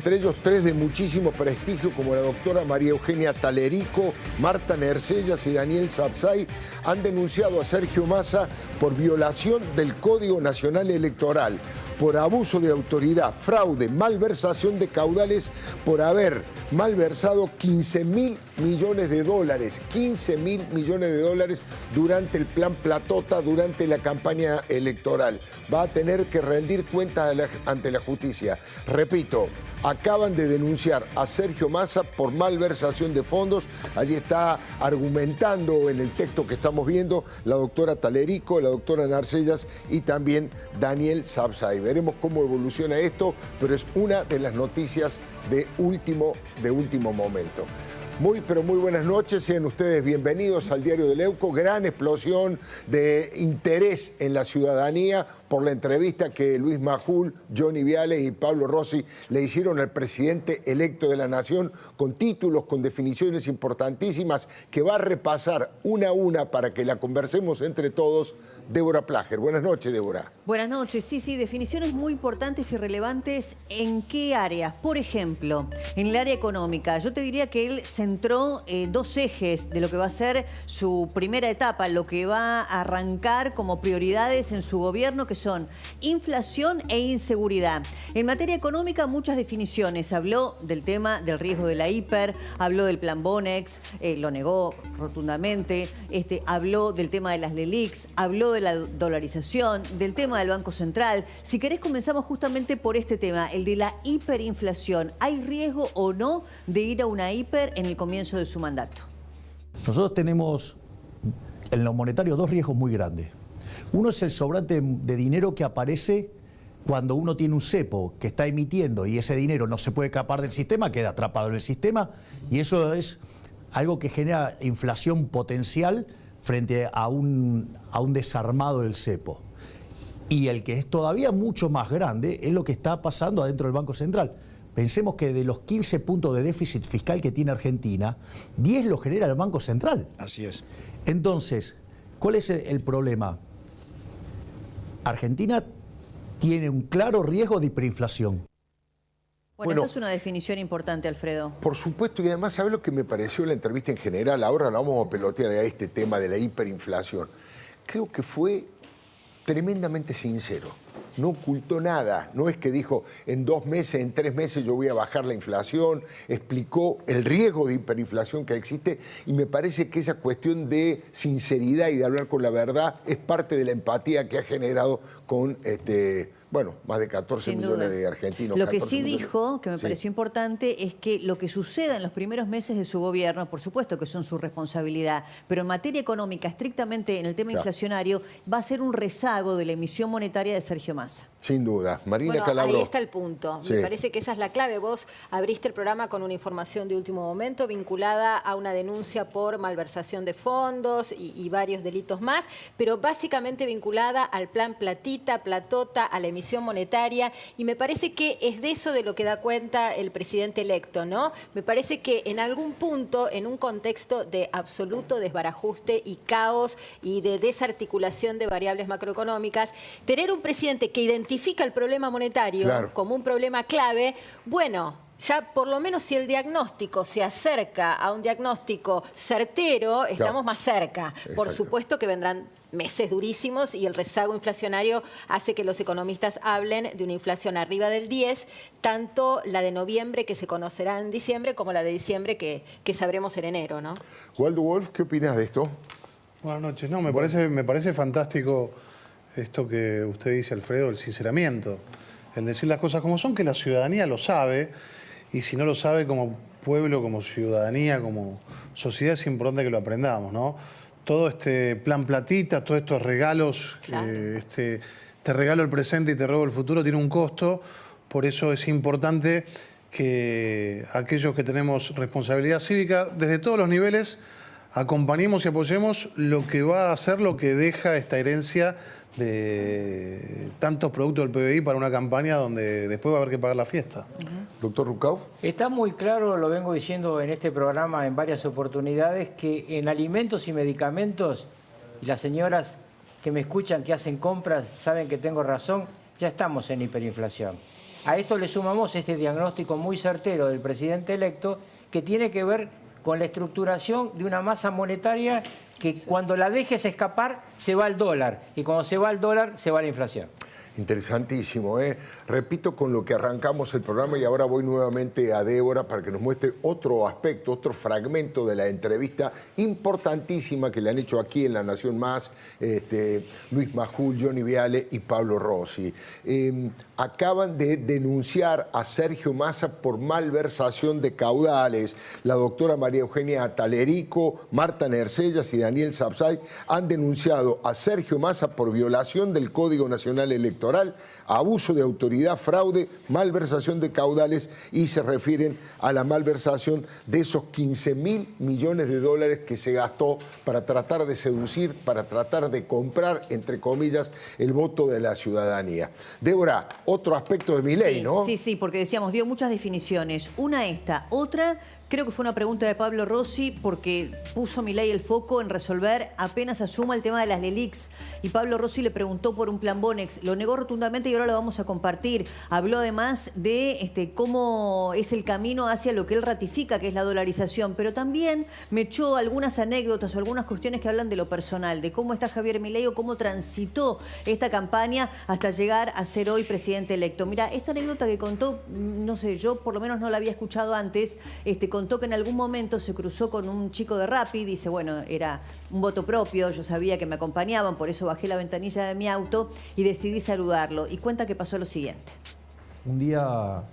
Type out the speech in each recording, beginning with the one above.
Entre ellos tres de muchísimo prestigio como la doctora María Eugenia Talerico, Marta Nercellas y Daniel Sapsay han denunciado a Sergio Massa por violación del Código Nacional Electoral, por abuso de autoridad, fraude, malversación de caudales, por haber malversado 15.000 millones de dólares, 15.000 millones de dólares durante el plan Platota, durante la campaña electoral. Va a tener que rendir cuentas ante la justicia. Repito, acaban de denunciar a Sergio Massa por malversación de fondos. Allí está argumentando en el texto que estamos viendo la doctora Talerico, la doctora Nercellas y también Daniel Sapsay. Veremos cómo evoluciona esto, pero es una de las noticias de último momento. Muy, pero muy buenas noches, sean ustedes bienvenidos al Diario de Leuco. Gran explosión de interés en la ciudadanía por la entrevista que Luis Majul, Johnny Viale y Pablo Rossi le hicieron al presidente electo de la Nación, con títulos, con definiciones importantísimas que va a repasar una a una para que la conversemos entre todos. Débora Plager. Buenas noches, Débora. Buenas noches. Sí, definiciones muy importantes y relevantes. ¿En qué áreas? Por ejemplo, en el área económica. Yo te diría que él centró dos ejes de lo que va a ser su primera etapa, lo que va a arrancar como prioridades en su gobierno, que son inflación e inseguridad. En materia económica, muchas definiciones. Habló del tema del riesgo de la hiper, habló del plan Bonex, lo negó rotundamente, habló del tema de las LELIQs, habló de la dolarización, del tema del Banco Central. Si querés, comenzamos justamente por este tema, el de la hiperinflación. ¿Hay riesgo o no de ir a una hiper en el comienzo de su mandato? Nosotros tenemos en lo monetario dos riesgos muy grandes. Uno es el sobrante de dinero que aparece cuando uno tiene un cepo que está emitiendo y ese dinero no se puede escapar del sistema, queda atrapado en el sistema, y eso es algo que genera inflación potencial frente a un desarmado del cepo. Y el que es todavía mucho más grande es lo que está pasando adentro del Banco Central. Pensemos que de los 15 puntos de déficit fiscal que tiene Argentina, 10 lo genera el Banco Central. Así es. Entonces, ¿cuál es el problema? Argentina tiene un claro riesgo de hiperinflación. Bueno, esta es una definición importante, Alfredo. Por supuesto, y además, ¿sabe lo que me pareció la entrevista en general? Ahora la vamos a pelotear a este tema de la hiperinflación. Creo que fue tremendamente sincero. No ocultó nada. No es que dijo, en 2 meses, en 3 meses yo voy a bajar la inflación. Explicó el riesgo de hiperinflación que existe y me parece que esa cuestión de sinceridad y de hablar con la verdad es parte de la empatía que ha generado con bueno, más de 14 millones de argentinos. Lo que sí dijo, que me pareció importante, es que lo que suceda en los primeros meses de su gobierno, por supuesto que son su responsabilidad, pero en materia económica, estrictamente en el tema inflacionario, va a ser un rezago de la emisión monetaria de Sergio Massa. Sin duda. Marina bueno, Calabro. Ahí está el punto. Me parece que esa es la clave. Vos abriste el programa con una información de último momento vinculada a una denuncia por malversación de fondos y varios delitos más, pero básicamente vinculada al plan Platita, Platota, a la emisión monetaria, y me parece que es de eso de lo que da cuenta el presidente electo, ¿no? Me parece que en algún punto, en un contexto de absoluto desbarajuste y caos y de desarticulación de variables macroeconómicas, tener un presidente que identifica el problema monetario como un problema clave, bueno, ya por lo menos si el diagnóstico se acerca a un diagnóstico certero, estamos más cerca. Exacto. Por supuesto que vendrán meses durísimos y el rezago inflacionario hace que los economistas hablen de una inflación arriba del 10, tanto la de noviembre que se conocerá en diciembre como la de diciembre que sabremos en enero, ¿no? Waldo Wolf, ¿qué opinas de esto? Buenas noches. No, me parece fantástico esto que usted dice, Alfredo, el sinceramiento, el decir las cosas como son, que la ciudadanía lo sabe, y si no lo sabe como pueblo, como ciudadanía, como sociedad, es importante que lo aprendamos, ¿no? Todo este plan Platita, todos estos regalos, te regalo el presente y te robo el futuro, tiene un costo. Por eso es importante que aquellos que tenemos responsabilidad cívica, desde todos los niveles, acompañemos y apoyemos lo que va a ser lo que deja esta herencia de tantos productos del PBI para una campaña donde después va a haber que pagar la fiesta. Doctor Rucau. Está muy claro, lo vengo diciendo en este programa en varias oportunidades, que en alimentos y medicamentos, y las señoras que me escuchan, que hacen compras, saben que tengo razón, ya estamos en hiperinflación. A esto le sumamos este diagnóstico muy certero del presidente electo que tiene que ver con la estructuración de una masa monetaria que cuando la dejes escapar se va el dólar y cuando se va el dólar se va la inflación. Interesantísimo, ¿eh? Repito con lo que arrancamos el programa y ahora voy nuevamente a Débora para que nos muestre otro aspecto, otro fragmento de la entrevista importantísima que le han hecho aquí en La Nación Más, Luis Majul, Johnny Viale y Pablo Rossi. Acaban de denunciar a Sergio Massa por malversación de caudales. La doctora María Eugenia Talerico, Marta Nercellas y Daniel Sapsay han denunciado a Sergio Massa por violación del Código Nacional Electoral, abuso de autoridad, fraude, malversación de caudales y se refieren a la malversación de esos 15.000 millones de dólares que se gastó para tratar de seducir, para tratar de comprar, entre comillas, el voto de la ciudadanía. Débora, otro aspecto de Milei, ¿no? Sí, porque decíamos, dio muchas definiciones. Una esta, otra... Creo que fue una pregunta de Pablo Rossi porque puso Milei el foco en resolver apenas asuma el tema de las LELIQs. Y Pablo Rossi le preguntó por un plan Bonex. Lo negó rotundamente y ahora lo vamos a compartir. Habló además de cómo es el camino hacia lo que él ratifica, que es la dolarización. Pero también me echó algunas anécdotas o algunas cuestiones que hablan de lo personal, de cómo está Javier Milei o cómo transitó esta campaña hasta llegar a ser hoy presidente electo. Mira, esta anécdota que contó, no sé, yo por lo menos no la había escuchado antes, contó que en algún momento se cruzó con un chico de Rappi, dice, bueno, era un voto propio, yo sabía que me acompañaban, por eso bajé la ventanilla de mi auto y decidí saludarlo. Y cuenta que pasó lo siguiente. Un día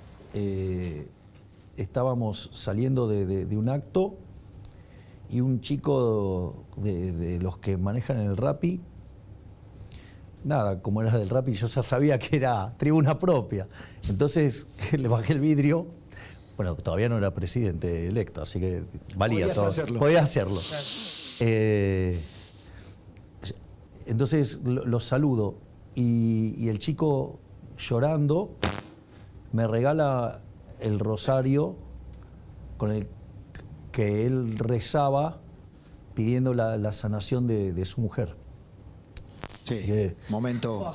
estábamos saliendo de un acto y un chico de los que manejan el Rappi, nada, como era del Rappi, yo ya sabía que era tribuna propia. Entonces le bajé el vidrio. Bueno, todavía no era presidente electo, así que valía todo. Podía hacerlo. Entonces lo saludo y el chico llorando me regala el rosario con el que él rezaba pidiendo la sanación de su mujer. Sí, que, momento...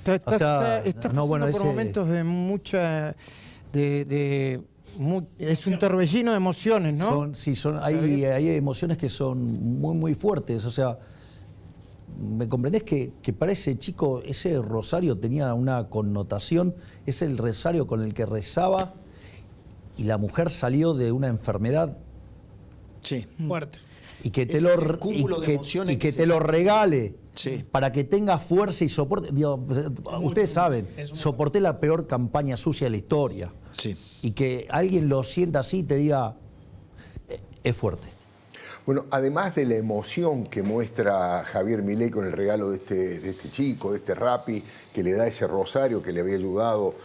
Está pasando por momentos de mucha... es un torbellino de emociones, ¿no? Hay emociones que son muy, muy fuertes. O sea, ¿me comprendés que para ese chico ese rosario tenía una connotación? Es el rosario con el que rezaba y la mujer salió de una enfermedad. Sí. Fuerte. Y que te lo regale. Sí. Para que tenga fuerza y soporte. Digo, ustedes saben, soporté la peor campaña sucia de la historia. Sí. Y que alguien lo sienta así y te diga, es fuerte. Bueno, además de la emoción que muestra Javier Milei con el regalo de este chico, de este Rappi, que le da ese rosario que le había ayudado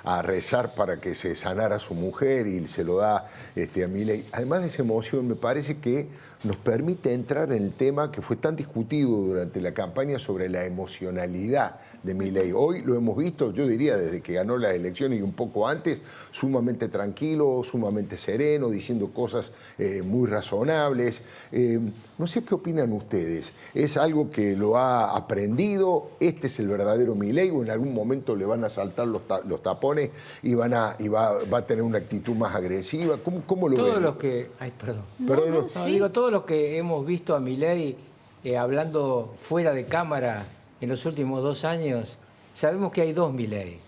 a rezar para que se sanara su mujer y se lo da a Milei. Además de esa emoción, me parece que nos permite entrar en el tema que fue tan discutido durante la campaña sobre la emocionalidad de Milei. Hoy lo hemos visto, yo diría, desde que ganó las elecciones y un poco antes, sumamente tranquilo, sumamente sereno, diciendo cosas muy razonables. No sé qué opinan ustedes. ¿Es algo que lo ha aprendido? ¿Este es el verdadero Milei o en algún momento le van a saltar los tapones y va a tener una actitud más agresiva? ¿Cómo lo ven? Todos los que... Ay, perdón. Digo, todos los que hemos visto a Milei hablando fuera de cámara en los últimos 2 años, sabemos que hay 2 Milei.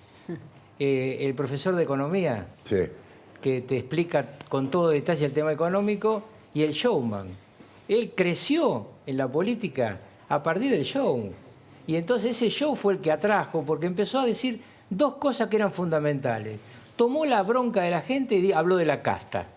El profesor de economía, sí, que te explica con todo detalle el tema económico, y el showman. Él creció en la política a partir del show. Y entonces ese show fue el que atrajo, porque empezó a decir 2 cosas que eran fundamentales. Tomó la bronca de la gente y habló de la casta.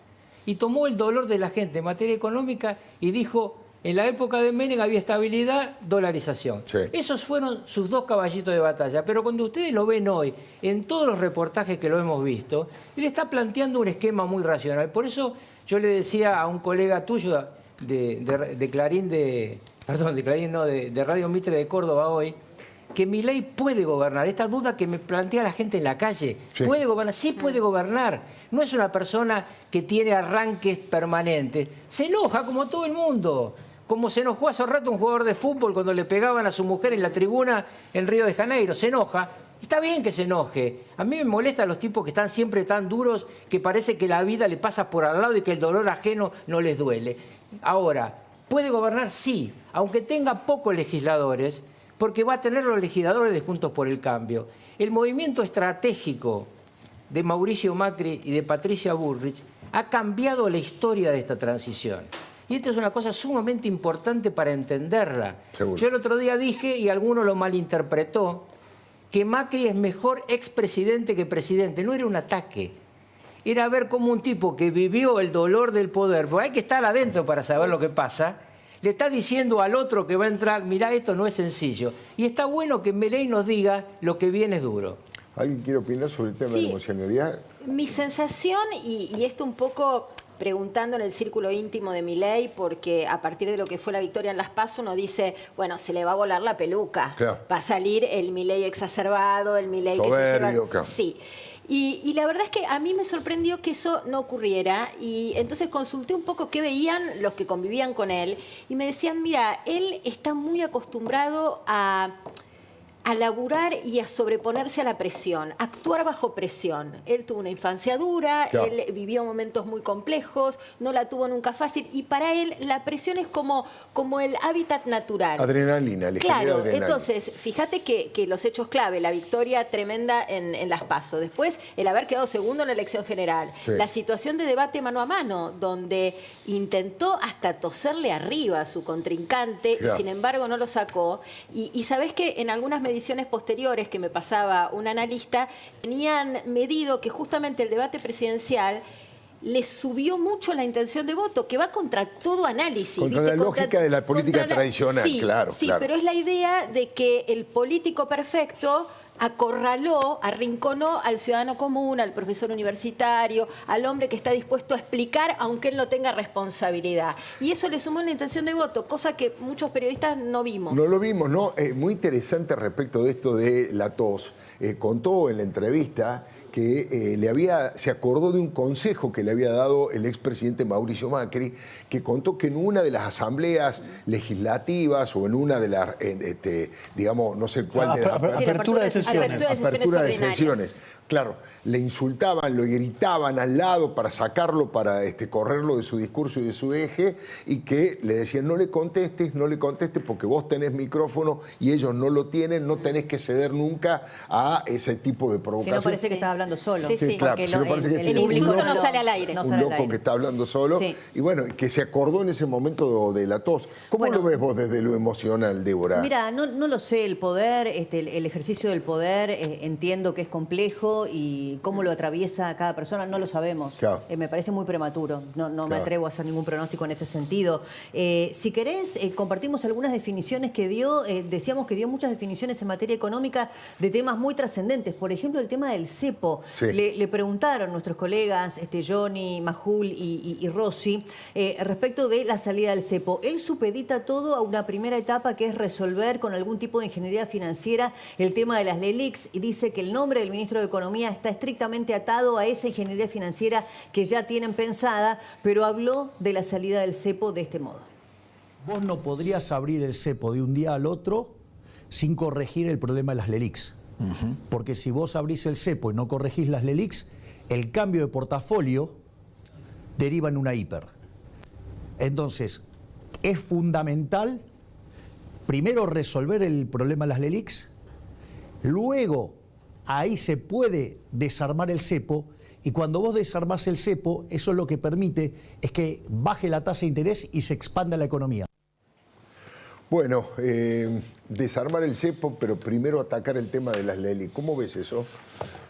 Y tomó el dolor de la gente en materia económica y dijo, en la época de Menem había estabilidad, dolarización. Sí. Esos fueron sus 2 caballitos de batalla. Pero cuando ustedes lo ven hoy, en todos los reportajes que lo hemos visto, él está planteando un esquema muy racional. Por eso yo le decía a un colega tuyo de Clarín, de Radio Mitre de Córdoba hoy, que Milei puede gobernar. Esta duda que me plantea la gente en la calle. Sí. ¿Puede gobernar? Sí puede gobernar. No es una persona que tiene arranques permanentes. Se enoja como todo el mundo. Como se enojó hace rato un jugador de fútbol cuando le pegaban a su mujer en la tribuna en Río de Janeiro. Se enoja, Está bien que se enoje. A mí me molestan los tipos que están siempre tan duros que parece que la vida le pasa por al lado y que el dolor ajeno no les duele. Ahora, ¿puede gobernar? Sí, aunque tenga pocos legisladores, porque va a tener los legisladores de Juntos por el Cambio. El movimiento estratégico de Mauricio Macri y de Patricia Bullrich ha cambiado la historia de esta transición. Y esto es una cosa sumamente importante para entenderla. Seguro. Yo el otro día dije, y alguno lo malinterpretó, que Macri es mejor expresidente que presidente. No era un ataque. Era ver cómo un tipo que vivió el dolor del poder, porque hay que estar adentro para saber lo que pasa, le está diciendo al otro que va a entrar, mirá, esto no es sencillo. Y está bueno que Milei nos diga lo que viene es duro. ¿Alguien quiere opinar sobre el tema de la emocionalidad? Mi sensación, y esto un poco preguntando en el círculo íntimo de Milei, porque a partir de lo que fue la victoria en Las PASO uno dice, bueno, se le va a volar la peluca. Claro. Va a salir el Milei exacerbado, el Milei que se Soberbio, lleva... claro. Sí. Y la verdad es que a mí me sorprendió que eso no ocurriera y entonces consulté un poco qué veían los que convivían con él y me decían, mira, él está muy acostumbrado a laburar y a sobreponerse a la presión, actuar bajo presión. Él tuvo una infancia dura, claro. Él vivió momentos muy complejos, no la tuvo nunca fácil y para él la presión es como el hábitat natural. Adrenalina, le genera Claro, adrenalina. entonces, fíjate que los hechos clave, la victoria tremenda en Las PASO, después el haber quedado segundo en la elección general, Sí. la situación de debate mano a mano, donde intentó hasta toserle arriba a su contrincante Claro. y sin embargo no lo sacó. Y sabés que en algunas mediciones posteriores que me pasaba un analista, tenían medido que justamente el debate presidencial le subió mucho la intención de voto, que va contra todo análisis. Contra ¿viste? la lógica de la política tradicional, sí, claro, Sí, claro. pero es la idea de que el político perfecto acorraló, arrinconó al ciudadano común, al profesor universitario, al hombre que está dispuesto a explicar aunque él no tenga responsabilidad. Y eso le sumó una intención de voto, cosa que muchos periodistas no vimos. No lo vimos, ¿no? Muy interesante respecto de esto de la tos. Contó en la entrevista que se acordó de un consejo que le había dado el expresidente Mauricio Macri, que contó que en una de las asambleas legislativas o en una de las, digamos, no sé cuál de las... Apertura de sesiones. Apertura de ordinarias. sesiones. Claro, le insultaban, lo gritaban al lado para sacarlo, para correrlo de su discurso y de su eje, y que le decían, no le contestes porque vos tenés micrófono y ellos no lo tienen, no tenés que ceder nunca a ese tipo de Si provocación. no parece que estás hablando solo. Sí, sí. Claro, Porque si no parece que el insulto no sale al aire. no Un sale al loco aire. que está hablando solo. Sí. Y bueno, que se acordó en ese momento de la tos. ¿Cómo Bueno, lo ves vos desde lo emocional, Débora? Mira, no lo sé, el poder, el ejercicio del poder, entiendo que es complejo y cómo lo atraviesa cada persona, no lo sabemos. Claro. Me parece muy prematuro, no me Claro. atrevo a hacer ningún pronóstico en ese sentido. Si querés, compartimos algunas definiciones que dio, decíamos que dio muchas definiciones en materia económica de temas muy trascendentes, por ejemplo, el tema del cepo. Sí. Le preguntaron nuestros colegas, Johnny, Majul y Rossi, respecto de la salida del cepo. Él supedita todo a una primera etapa que es resolver con algún tipo de ingeniería financiera el tema de las LELIQs y dice que el nombre del ministro de Economía está estrictamente atado a esa ingeniería financiera que ya tienen pensada, pero habló de la salida del cepo de este modo. Vos no podrías abrir el cepo de un día al otro sin corregir el problema de las LELIQs. Porque si vos abrís el cepo y no corregís las LELIQs, el cambio de portafolio deriva en una hiper. Entonces, es fundamental primero resolver el problema de las LELIQs, luego ahí se puede desarmar el cepo, y cuando vos desarmás el cepo, eso lo que permite es que baje la tasa de interés y se expanda la economía. Bueno, desarmar el cepo, pero primero atacar el tema de las LELIQ. ¿Cómo ves eso?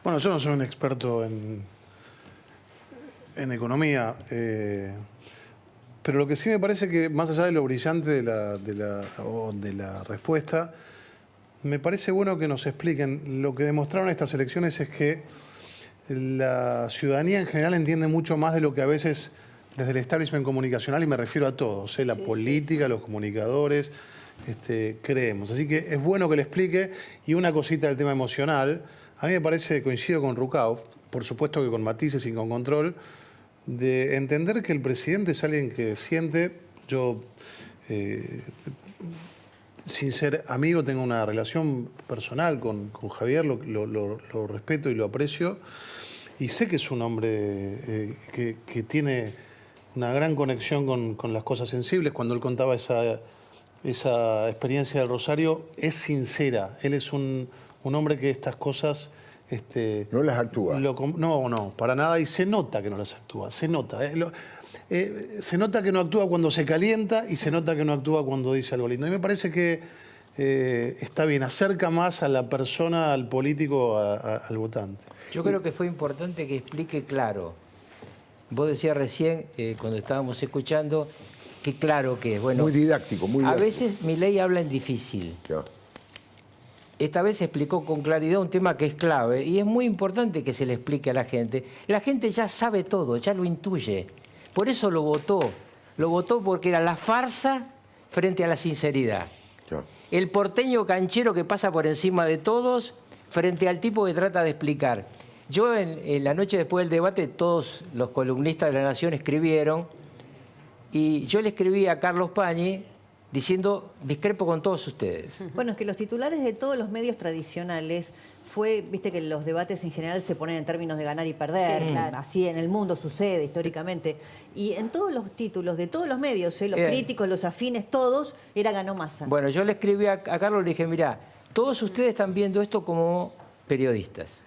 Bueno, yo no soy un experto en economía, pero lo que sí me parece que, más allá de lo brillante de la respuesta, me parece bueno que nos expliquen. Lo que demostraron estas elecciones es que la ciudadanía en general entiende mucho más de lo que a veces desde el establishment comunicacional, y me refiero a todos, la política, los comunicadores, creemos. Así que es bueno que le explique. Y una cosita del tema emocional, a mí me parece, coincido con Rucauf, por supuesto que con matices y con control, de entender que el presidente es alguien que siente. Yo sin ser amigo, tengo una relación personal con Javier, lo respeto y lo aprecio. Y sé que es un hombre que tiene una gran conexión con las cosas sensibles. Cuando él contaba esa experiencia del Rosario, es sincera. Él es un hombre que estas cosas... no las actúa. No, para nada. Y se nota que no las actúa. Se nota. Se nota que no actúa cuando se calienta y se nota que no actúa cuando dice algo lindo. Y me parece que está bien, acerca más a la persona, al político, al votante. Yo creo que fue importante que explique claro. Vos decías recién, cuando estábamos escuchando, que claro que es. Bueno, muy didáctico, muy didáctico. A veces Milei habla en difícil. Ya. Esta vez explicó con claridad un tema que es clave y es muy importante que se le explique a la gente. La gente ya sabe todo, ya lo intuye. Por eso lo votó. Lo votó porque era la farsa frente a la sinceridad. Ya. El porteño canchero que pasa por encima de todos frente al tipo que trata de explicar. Yo en la noche después del debate, todos los columnistas de La Nación escribieron y yo le escribí a Carlos Pañi diciendo, discrepo con todos ustedes. Bueno, es que los titulares de todos los medios tradicionales viste que los debates en general se ponen en términos de ganar y perder, Sí, claro. Así en el mundo sucede históricamente. Y en todos los títulos de todos los medios, los críticos, los afines, todos, era ganó Massa. Bueno, yo le escribí a Carlos y le dije, mirá, todos ustedes están viendo esto como periodistas.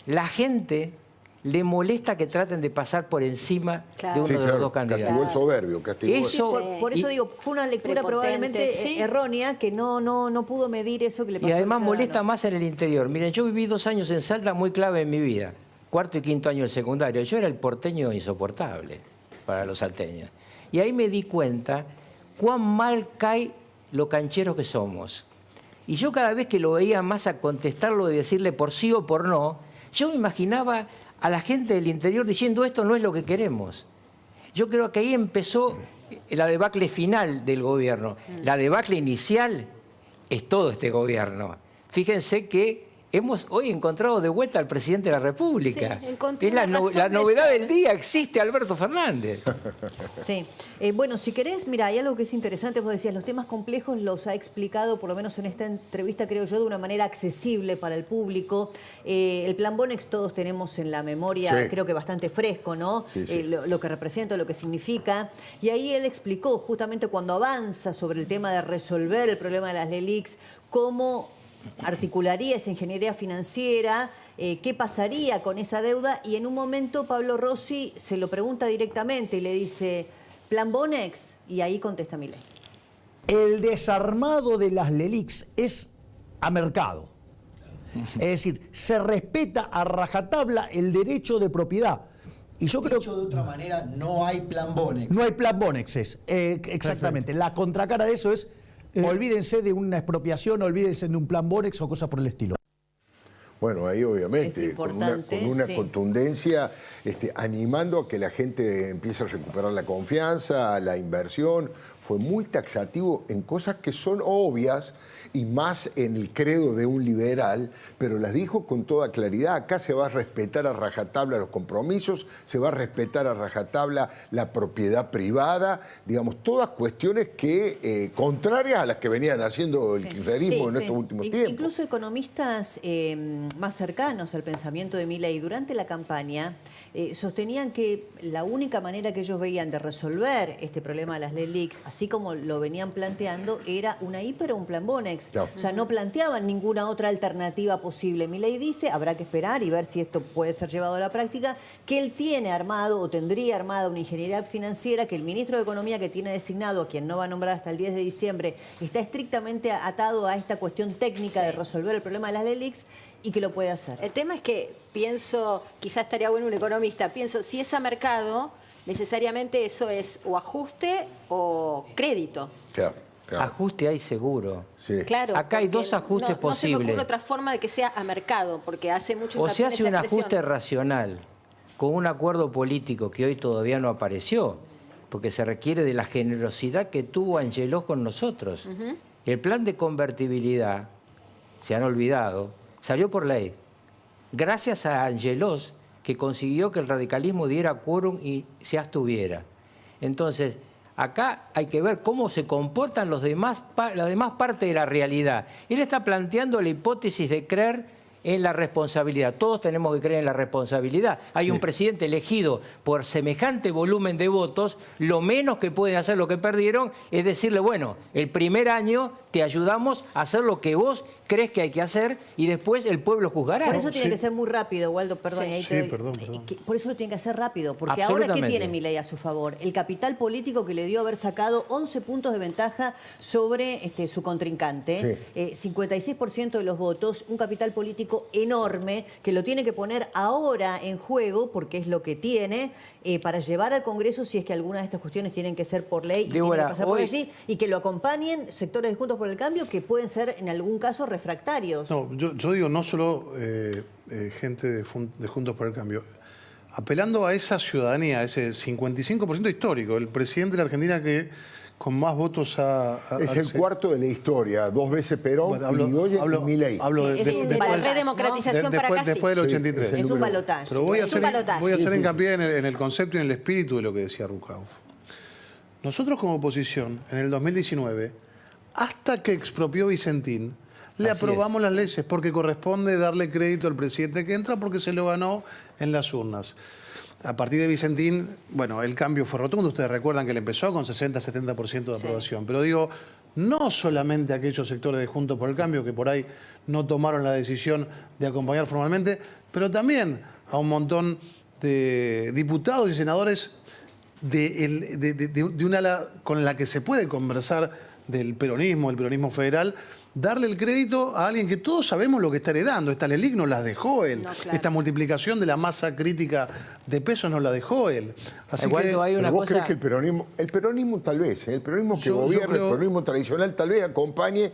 La gente le molesta que traten de pasar por encima de uno de los dos candidatos. Castigó el soberbio, castigó Eso, Por eso digo, fue una lectura probablemente sí. errónea que no pudo medir eso que le pasó y al además ciudadano. molesta más en el interior. Miren, yo viví 2 años en Salta muy clave en mi vida. 4º y 5º año del secundario. Yo era el porteño insoportable para los salteños. Y ahí me di cuenta cuán mal cae los cancheros que somos. Y yo cada vez que lo veía más a contestarlo y decirle por sí o por no, yo me imaginaba a la gente del interior diciendo esto no es lo que queremos. Yo creo que ahí empezó la debacle final del gobierno. La debacle inicial es todo este gobierno. Fíjense que hemos hoy encontrado de vuelta al presidente de la República. Sí, es la novedad del día, existe Alberto Fernández. Sí. Bueno, si querés, mira, hay algo que es interesante, vos decías, los temas complejos los ha explicado, por lo menos en esta entrevista, creo yo, de una manera accesible para el público. El plan Bonex todos tenemos en la memoria, sí, creo que bastante fresco, ¿no? Sí, sí. Lo que representa, lo que significa. Y ahí él explicó, justamente cuando avanza sobre el tema de resolver el problema de las LELIQs, cómo articularía esa ingeniería financiera, qué pasaría con esa deuda, y en un momento Pablo Rossi se lo pregunta directamente y le dice, ¿plan Bonex? Y ahí contesta Milei. El desarmado de las LELIQs es a mercado. Es decir, se respeta a rajatabla el derecho de propiedad. Y yo creo Dicho de otra manera, no hay plan Bonex. no hay plan Bonex, exactamente. La contracara de eso es olvídense de una expropiación, olvídense de un plan Bonex o cosas por el estilo. Bueno, ahí obviamente, con una sí, contundencia, animando a que la gente empiece a recuperar la confianza, la inversión. Fue muy taxativo en cosas que son obvias y más en el credo de un liberal, pero las dijo con toda claridad. Acá se va a respetar a rajatabla los compromisos, se va a respetar a rajatabla la propiedad privada, digamos, todas cuestiones que contrarias a las que venían haciendo el kirchnerismo en estos últimos tiempos. Incluso economistas más cercanos al pensamiento de Milei durante la campaña sostenían que la única manera que ellos veían de resolver este problema de las LELIQs, así como lo venían planteando, era una hiper o un plan Bonex. Claro. O sea, no planteaban ninguna otra alternativa posible. Milei dice, habrá que esperar y ver si esto puede ser llevado a la práctica, que él tiene armado o tendría armada una ingeniería financiera, que el ministro de Economía que tiene designado, a quien no va a nombrar hasta el 10 de diciembre, está estrictamente atado a esta cuestión técnica de resolver el problema de las LELIQs y que lo puede hacer. El tema es que pienso, quizás estaría bueno un economista, pienso, si es a mercado, necesariamente eso es o ajuste o crédito. Claro, claro. Ajuste hay seguro. Sí. Claro, Acá hay porque 2 ajustes no se posibles. me ocurre otra forma de que sea a mercado, porque hace mucho O se hincapié en hace esa un expresión. ajuste racional con un acuerdo político que hoy todavía no apareció, porque se requiere de la generosidad que tuvo Angelós con nosotros. El plan de convertibilidad, se han olvidado, salió por ley. Gracias a Angelós, que consiguió que el radicalismo diera quórum y se abstuviera. Entonces, Acá hay que ver cómo se comportan la demás parte de la realidad. Él está planteando la hipótesis de creer en la responsabilidad. Todos tenemos que creer en la responsabilidad. Hay un presidente elegido por semejante volumen de votos, lo menos que pueden hacer lo que perdieron es decirle, bueno, el primer año te ayudamos a hacer lo que vos crees que hay que hacer y después el pueblo juzgará. Por eso tiene que ser muy rápido, Waldo, perdón. Perdón. Por eso lo tiene que hacer rápido, porque ahora ¿qué tiene Milei a su favor? El capital político que le dio haber sacado 11 puntos de ventaja sobre su contrincante, 56% de los votos, un capital político enorme que lo tiene que poner ahora en juego, porque es lo que tiene, para llevar al Congreso si es que algunas de estas cuestiones tienen que ser por ley y tienen que pasar por allí, y que lo acompañen sectores de Juntos por el Cambio que pueden ser en algún caso refractarios. No, yo digo no solo gente de Juntos por el Cambio. Apelando a esa ciudadanía, ese 55% histórico, el presidente de la Argentina que con más votos es el cuarto de la historia, 2 veces Perón, Irigoyen y Milei. Hablo de la redemocratización para acá. Después del 83. Es un balotaje. Pero voy a hacer hincapié en el concepto y en el espíritu de lo que decía Rucauf. Nosotros como oposición, en el 2019, hasta que expropió Vicentín, le aprobamos las leyes porque corresponde darle crédito al presidente que entra porque se lo ganó en las urnas. A partir de Vicentín, bueno, el cambio fue rotundo. Ustedes recuerdan que él empezó con 60-70% de aprobación. Pero digo, no solamente aquellos sectores de Juntos por el Cambio que por ahí no tomaron la decisión de acompañar formalmente, pero también a un montón de diputados y senadores de un ala con la que se puede conversar del peronismo, el peronismo federal, darle el crédito a alguien que todos sabemos lo que está heredando. Esta Lelic nos las dejó él. No, claro. Esta multiplicación de la masa crítica de pesos nos la dejó él. Así que hay una ¿vos crees que el peronismo tal vez, el peronismo que gobierna, el peronismo tradicional tal vez acompañe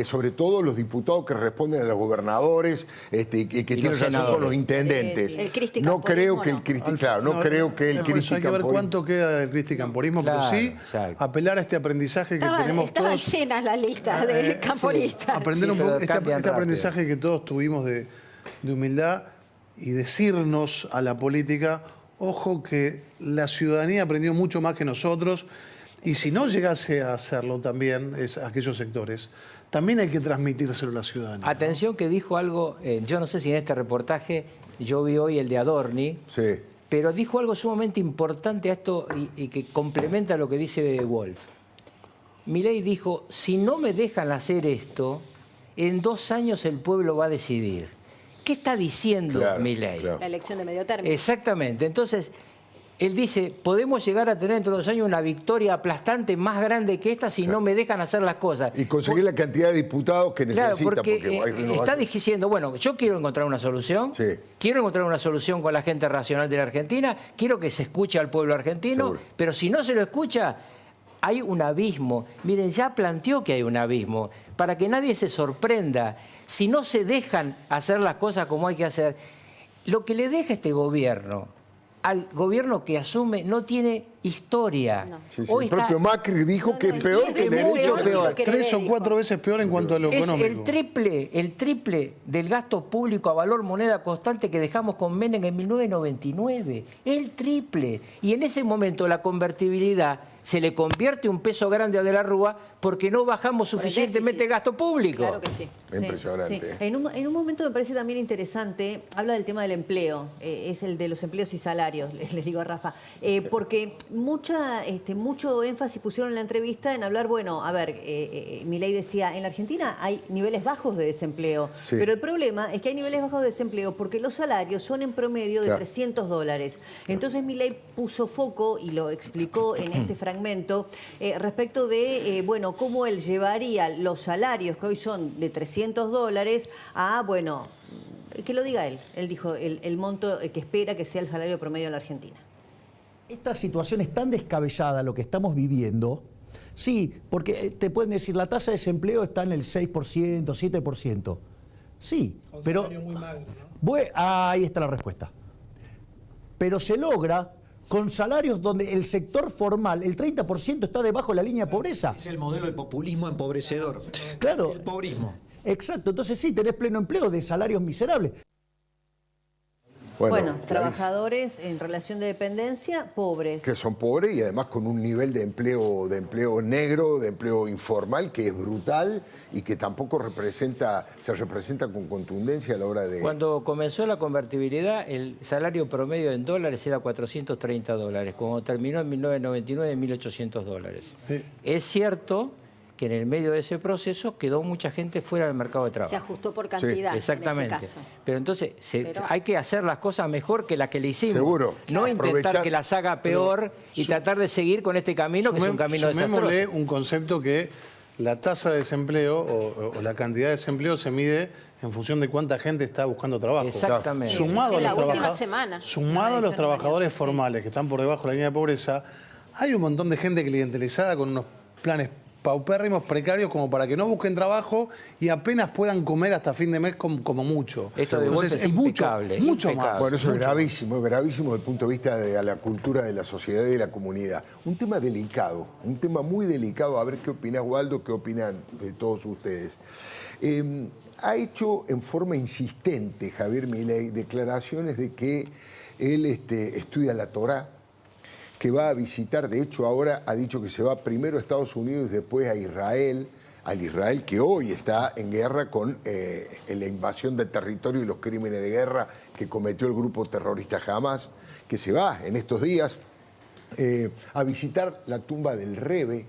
sobre todo los diputados que responden a los gobernadores que tienen relación con los intendentes? No creo que el Hay que ver cuánto queda del cristicamporismo, pero sí apelar a este aprendizaje que tenemos todos. Estaban llenas las listas de camporistas. Aprender un poco este aprendizaje que todos tuvimos de humildad y decirnos a la política, ojo que la ciudadanía aprendió mucho más que nosotros y si no llegase a hacerlo también aquellos sectores, también hay que transmitírselo a la ciudadanía. Atención que dijo algo, yo no sé si en este reportaje, yo vi hoy el de Adorni, pero dijo algo sumamente importante a esto y que complementa lo que dice Wolf. Milei dijo, si no me dejan hacer esto, en 2 años el pueblo va a decidir. ¿Qué está diciendo Milei? La elección de medio término. Exactamente. Entonces, él dice, podemos llegar a tener dentro de 2 años una victoria aplastante más grande que esta si no me dejan hacer las cosas. Y conseguir la cantidad de diputados que necesita. Claro, porque está diciendo, bueno, yo quiero encontrar una solución, quiero encontrar una solución con la gente racional de la Argentina, quiero que se escuche al pueblo argentino, pero si no se lo escucha, hay un abismo. Miren, ya planteó que hay un abismo. Para que nadie se sorprenda, si no se dejan hacer las cosas como hay que hacer, lo que le deja este gobierno al gobierno que asume no tiene historia. No. Hoy el propio Macri dijo que es peor que mucho peor. 3 o 4 veces peor en cuanto a lo económico. Es el triple del gasto público a valor moneda constante que dejamos con Menem en 1999. El triple. Y en ese momento la convertibilidad se le convierte un peso grande a De la Rúa porque no bajamos suficientemente el gasto público. Claro que sí. Impresionante. Sí. En un momento me parece también interesante, habla del tema del empleo, es el de los empleos y salarios, les digo a Rafa, porque mucho énfasis pusieron en la entrevista en hablar, bueno, a ver, Milei decía, en la Argentina hay niveles bajos de desempleo, pero el problema es que hay niveles bajos de desempleo porque los salarios son en promedio de $300. Entonces Milei puso foco y lo explicó en este fragmento respecto de, bueno, cómo él llevaría los salarios que hoy son de $300 a, bueno, que lo diga él. Él dijo el monto que espera que sea el salario promedio en la Argentina. Esta situación es tan descabellada lo que estamos viviendo, sí, porque te pueden decir la tasa de desempleo está en el 6%, 7%. Sí, pero muy magro, ¿no? Ahí está la respuesta. Pero se logra con salarios donde el sector formal, el 30% está debajo de la línea de pobreza. Es el modelo del populismo empobrecedor. Claro. El pobrismo. Exacto. Entonces sí, tenés pleno empleo de salarios miserables. Bueno, trabajadores en relación de dependencia, pobres. Que son pobres y además con un nivel de empleo negro, de empleo informal, que es brutal y que tampoco se representa con contundencia a la hora de... Cuando comenzó la convertibilidad, el salario promedio en dólares era $430. Cuando terminó en 1999, $1.800. Sí. Es cierto que en el medio de ese proceso quedó mucha gente fuera del mercado de trabajo. Se ajustó por cantidad, Exactamente. en ese caso. Pero entonces hay que hacer las cosas mejor que las que le hicimos. Seguro. No intentar que las haga peor y tratar de seguir con este camino, que es un camino desastroso. Sumémosle un concepto que la tasa de desempleo o la cantidad de desempleo se mide en función de cuánta gente está buscando trabajo. Exactamente. Sumado En a la los, última semana. sumado a los trabajadores formales que están por debajo de la línea de pobreza, hay un montón de gente clientelizada con unos planes paupérrimos, precarios, como para que no busquen trabajo y apenas puedan comer hasta fin de mes como mucho. Esto de vuelta es impecable, mucho impecable. más. Bueno, eso es gravísimo desde el punto de vista de la cultura de la sociedad y de la comunidad. Un tema delicado, un tema muy delicado. A ver qué opinás, Waldo, qué opinan todos ustedes. Ha hecho en forma insistente Javier Milei declaraciones de que él estudia la Torá, que va a visitar, de hecho ahora ha dicho que se va primero a Estados Unidos y después a Israel, al Israel que hoy está en guerra con la invasión del territorio y los crímenes de guerra que cometió el grupo terrorista Hamas, que se va en estos días a visitar la tumba del Rebbe,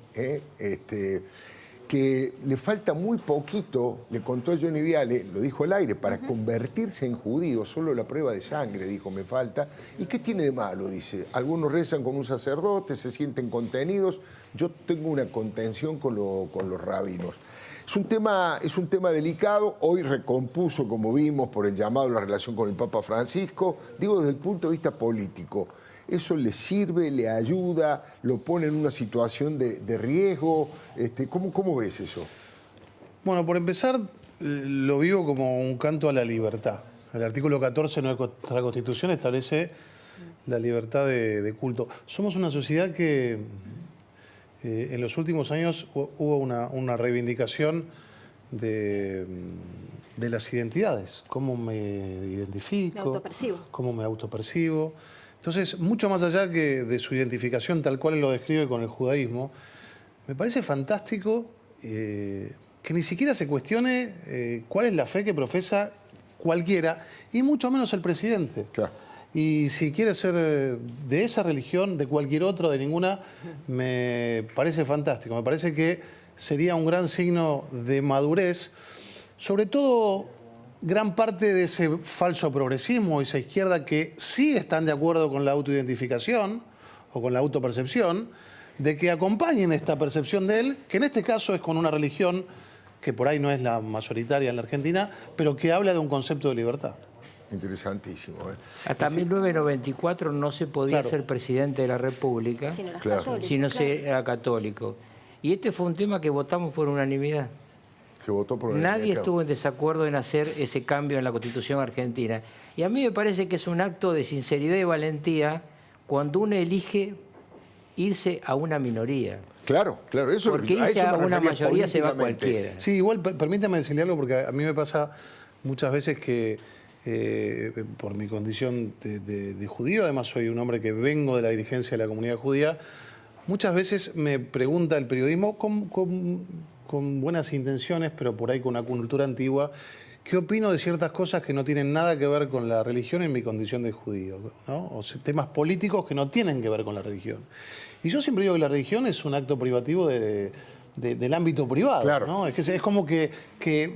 que le falta muy poquito, le contó a Johnny Viale, lo dijo al aire, para convertirse en judío, solo la prueba de sangre, dijo, me falta. ¿Y qué tiene de malo? Dice, algunos rezan con un sacerdote, se sienten contenidos, yo tengo una contención con los rabinos. Es un tema delicado, hoy recompuso, como vimos, por el llamado a la relación con el Papa Francisco, digo desde el punto de vista político. ¿Eso le sirve, le ayuda, lo pone en una situación de riesgo? ¿Cómo ves eso? Bueno, por empezar, lo vivo como un canto a la libertad. El artículo 14 de nuestra Constitución establece la libertad de culto. Somos una sociedad que en los últimos años hubo una reivindicación de las identidades. ¿Cómo me identifico? Me autopercibo. ¿Cómo me autopercibo? Entonces, mucho más allá que de su identificación tal cual él lo describe con el judaísmo, me parece fantástico que ni siquiera se cuestione cuál es la fe que profesa cualquiera, y mucho menos el presidente. Claro. Y si quiere ser de esa religión, de cualquier otra, de ninguna, me parece fantástico. Me parece que sería un gran signo de madurez, sobre todo gran parte de ese falso progresismo, esa izquierda que sí están de acuerdo con la autoidentificación o con la autopercepción, de que acompañen esta percepción de él, que en este caso es con una religión que por ahí no es la mayoritaria en la Argentina, pero que habla de un concepto de libertad. Interesantísimo. Hasta 1994 no se podía ser presidente de la República si no se era católico. Y este fue un tema que votamos por unanimidad. Se votó por Nadie estuvo en desacuerdo en hacer ese cambio en la Constitución argentina. Y a mí me parece que es un acto de sinceridad y valentía cuando uno elige irse a una minoría. Claro, eso porque irse a una mayoría se va cualquiera. Sí, igual permítame decirle algo, porque a mí me pasa muchas veces que por mi condición de judío, además soy un hombre que vengo de la dirigencia de la comunidad judía, muchas veces me pregunta el periodismo con buenas intenciones, pero por ahí con una cultura antigua, ¿qué opino de ciertas cosas que no tienen nada que ver con la religión en mi condición de judío? ¿No? O sea, temas políticos que no tienen que ver con la religión. Y yo siempre digo que la religión es un acto privativo del ámbito privado. Claro. ¿No? Es como que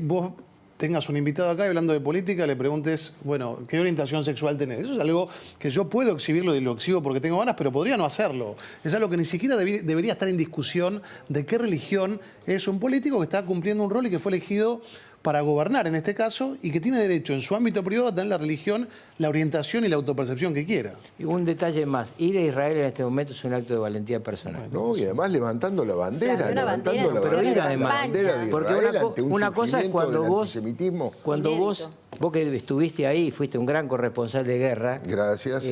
vos tengas un invitado acá y hablando de política le preguntes, bueno, ¿qué orientación sexual tenés? Eso es algo que yo puedo exhibirlo y lo exhibo porque tengo ganas, pero podría no hacerlo. Es algo que ni siquiera debería estar en discusión de qué religión es un político que está cumpliendo un rol y que fue elegido para gobernar en este caso y que tiene derecho en su ámbito privado a tener la religión, la orientación y la autopercepción que quiera. Y un detalle más, ir a Israel en este momento es un acto de valentía personal. No, y además levantando la bandera, Claro, una levantando bandera, la pero ir además. bandera de Porque Israel ante una cosa es cuando vos que estuviste ahí, fuiste un gran corresponsal de guerra. Gracias.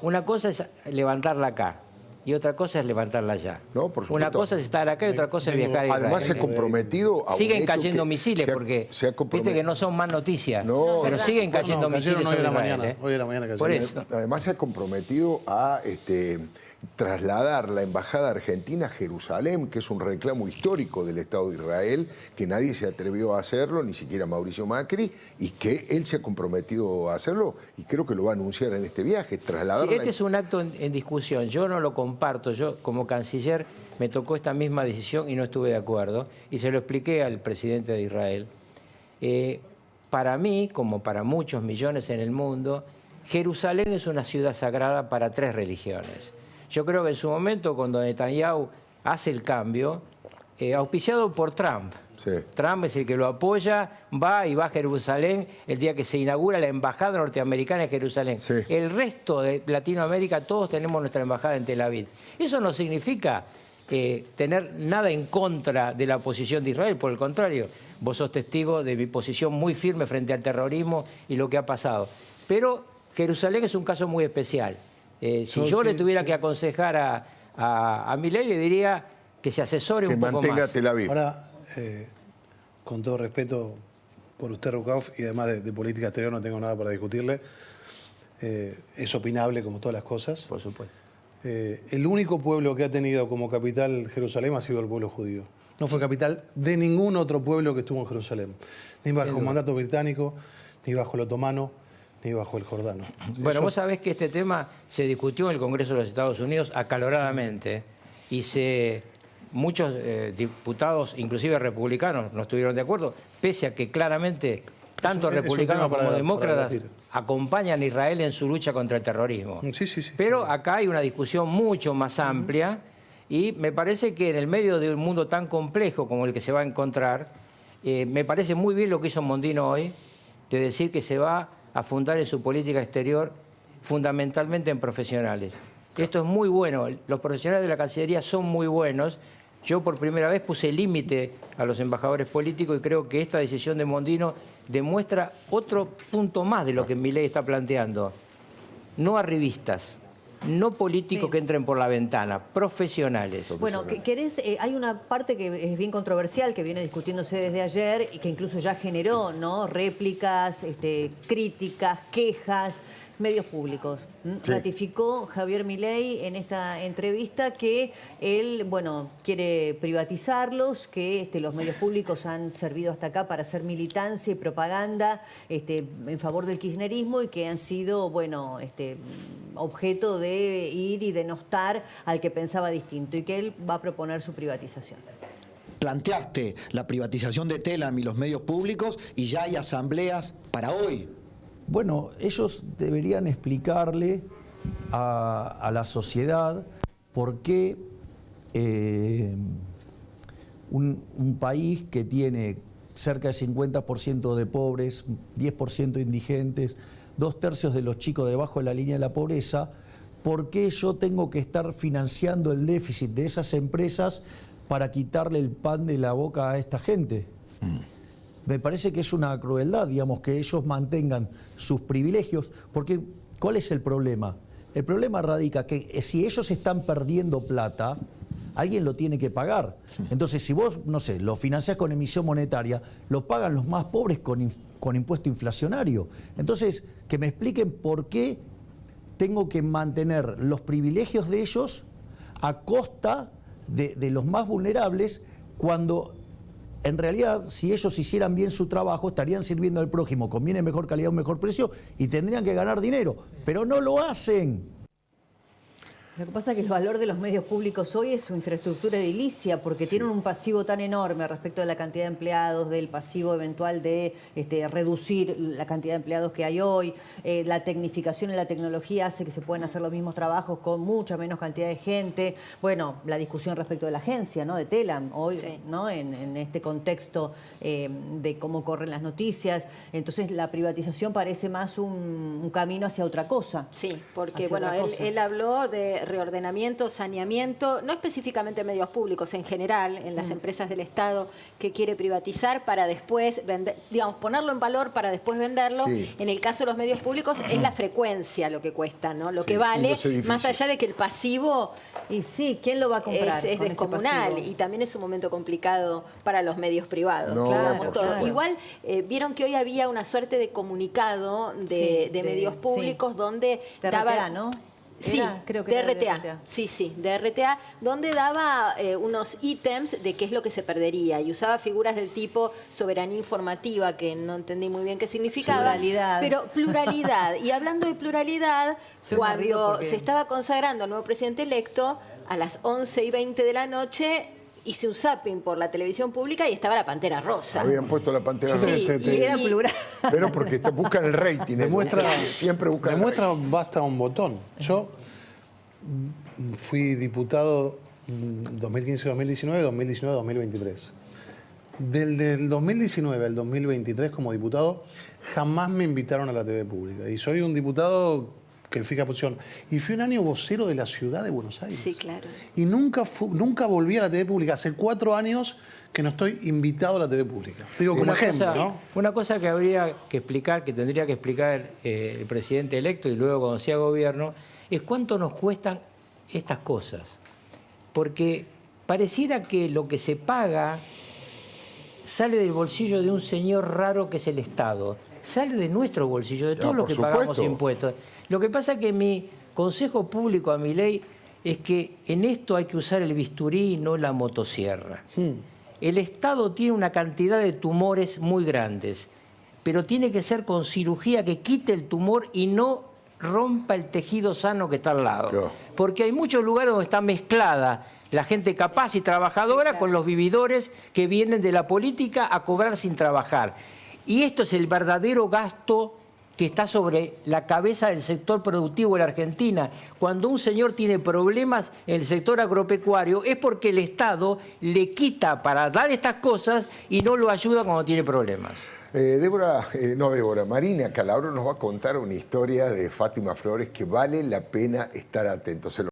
Una cosa es levantarla acá. y otra cosa es levantarla allá. No, por supuesto. Una cosa es estar acá y otra cosa es viajar a Israel. Además se ha comprometido a un siguen hecho cayendo que misiles porque viste que no son más noticias, No, pero siguen cayendo misiles sobre Israel. Hoy a la mañana Por eso. Además se ha comprometido a trasladar la embajada argentina a Jerusalén, que es un reclamo histórico del Estado de Israel, que nadie se atrevió a hacerlo, ni siquiera Mauricio Macri, y que él se ha comprometido a hacerlo, y creo que lo va a anunciar en este viaje, trasladar. Sí, este es un acto en discusión. Yo no lo comparto. Yo, como canciller, me tocó esta misma decisión y no estuve de acuerdo. Y se lo expliqué al presidente de Israel. Para mí, como para muchos millones en el mundo, Jerusalén es una ciudad sagrada para 3 religiones. Yo creo que en su momento, cuando Netanyahu hace el cambio, auspiciado por Trump, Sí. Trump es el que lo apoya, va a Jerusalén el día que se inaugura la embajada norteamericana en Jerusalén. Sí. El resto de Latinoamérica, todos tenemos nuestra embajada en Tel Aviv. Eso no significa tener nada en contra de la posición de Israel, por el contrario, vos sos testigo de mi posición muy firme frente al terrorismo y lo que ha pasado. Pero Jerusalén es un caso muy especial. Si yo le tuviera que aconsejar a Milei, le diría que se asesore un poco más. Que mantenga Tel Aviv. Ahora, con todo respeto por usted, Rukauf, y además de política exterior no tengo nada para discutirle, es opinable como todas las cosas. Por supuesto. El único pueblo que ha tenido como capital Jerusalén ha sido el pueblo judío. No fue capital de ningún otro pueblo que estuvo en Jerusalén. Ni bajo el mandato británico, ni bajo el otomano, ni bajo el jordano. Bueno, vos sabés que este tema se discutió en el Congreso de los Estados Unidos acaloradamente y muchos diputados, inclusive republicanos, no estuvieron de acuerdo, pese a que claramente tanto republicanos como demócratas acompañan a Israel en su lucha contra el terrorismo. Sí. Pero acá hay una discusión mucho más amplia y me parece que en el medio de un mundo tan complejo como el que se va a encontrar, me parece muy bien lo que hizo Mondino hoy, de decir que se va a fundar en su política exterior fundamentalmente en profesionales. Esto es muy bueno, los profesionales de la Cancillería son muy buenos. Yo por primera vez puse límite a los embajadores políticos y creo que esta decisión de Mondino demuestra otro punto más de lo que Milei está planteando. No arribistas, no políticos que entren por la ventana, profesionales. Bueno, hay una parte que es bien controversial, que viene discutiéndose desde ayer y que incluso ya generó, ¿no?, réplicas, críticas, quejas, medios públicos. Sí. Ratificó Javier Milei en esta entrevista que él, quiere privatizarlos, que los medios públicos han servido hasta acá para hacer militancia y propaganda en favor del kirchnerismo y que han sido, objeto de ir y denostar al que pensaba distinto y que él va a proponer su privatización. Planteaste la privatización de Telam y los medios públicos y ya hay asambleas para hoy. Bueno, ellos deberían explicarle a la sociedad por qué un país que tiene cerca del 50% de pobres, 10% indigentes, 2/3 de los chicos debajo de la línea de la pobreza, ¿por qué yo tengo que estar financiando el déficit de esas empresas para quitarle el pan de la boca a esta gente? Me parece que es una crueldad, digamos, que ellos mantengan sus privilegios, porque ¿cuál es el problema? El problema radica que si ellos están perdiendo plata, alguien lo tiene que pagar. Entonces, si vos, lo financiás con emisión monetaria, lo pagan los más pobres con impuesto inflacionario. Entonces, que me expliquen por qué tengo que mantener los privilegios de ellos a costa de los más vulnerables, cuando en realidad, si ellos hicieran bien su trabajo, estarían sirviendo al prójimo, conviene mejor calidad, un mejor precio, y tendrían que ganar dinero, pero no lo hacen. Lo que pasa es que el valor de los medios públicos hoy es su infraestructura edilicia, porque tienen un pasivo tan enorme respecto de la cantidad de empleados, del pasivo eventual de reducir la cantidad de empleados que hay hoy. La tecnificación y la tecnología hace que se puedan hacer los mismos trabajos con mucha menos cantidad de gente. Bueno, la discusión respecto de la agencia, ¿no?, de Telam, hoy, sí, ¿no?, en este contexto de cómo corren las noticias. Entonces, la privatización parece más un camino hacia otra cosa. Sí, porque él habló de reordenamiento, saneamiento, no específicamente en medios públicos, en general, en las empresas del Estado que quiere privatizar para después vender, digamos, ponerlo en valor para después venderlo. Sí. En el caso de los medios públicos es la frecuencia lo que cuesta, ¿no? Lo que vale, más allá de que el pasivo... Y sí, ¿quién lo va a comprar? Es con ese descomunal pasivo? y también es un momento complicado para los medios privados. No, digamos, por todo. supuesto. Igual vieron que hoy había una suerte de comunicado de medios públicos donde de daba... RTA, ¿no? Sí, Creo que de era RTA. Sí, de RTA, donde daba unos ítems de qué es lo que se perdería y usaba figuras del tipo soberanía informativa, que no entendí muy bien qué significaba. Pluralidad. Pero pluralidad. Y hablando de pluralidad, Yo me río cuando porque- se estaba consagrando al nuevo presidente electo, a las 11:20 de la noche hice un zapping por la televisión pública y estaba la Pantera Rosa. Habían puesto la Pantera Yo Rosa. te- te- Y era plural. Pero porque buscan el rating. siempre buscan el Demuestra rating. basta un botón. Yo fui diputado 2015-2019, 2019-2023. Del 2019 al 2023 como diputado jamás me invitaron a la TV pública. Y soy un diputado que fija posición. Y fui un año vocero de la ciudad de Buenos Aires. Sí, claro. Y nunca volví a la TV pública. Hace 4 años que no estoy invitado a la TV pública. Te digo como ejemplo, ¿no? Una cosa que habría que explicar, que tendría que explicar el presidente electo y luego cuando sea gobierno, es cuánto nos cuestan estas cosas. Porque pareciera que lo que se paga sale del bolsillo de un señor raro que es el Estado. Sale de nuestro bolsillo, de todos los que pagamos impuestos. Lo que pasa es que mi consejo público a Milei es que en esto hay que usar el bisturí y no la motosierra. El Estado tiene una cantidad de tumores muy grandes, pero tiene que ser con cirugía que quite el tumor y no rompa el tejido sano que está al lado. Claro. Porque hay muchos lugares donde está mezclada la gente capaz y trabajadora con los vividores que vienen de la política a cobrar sin trabajar. Y esto es el verdadero gasto que está sobre la cabeza del sector productivo de la Argentina. Cuando un señor tiene problemas en el sector agropecuario es porque el Estado le quita para dar estas cosas y no lo ayuda cuando tiene problemas. Marina Calabro nos va a contar una historia de Fátima Flores que vale la pena estar atentos.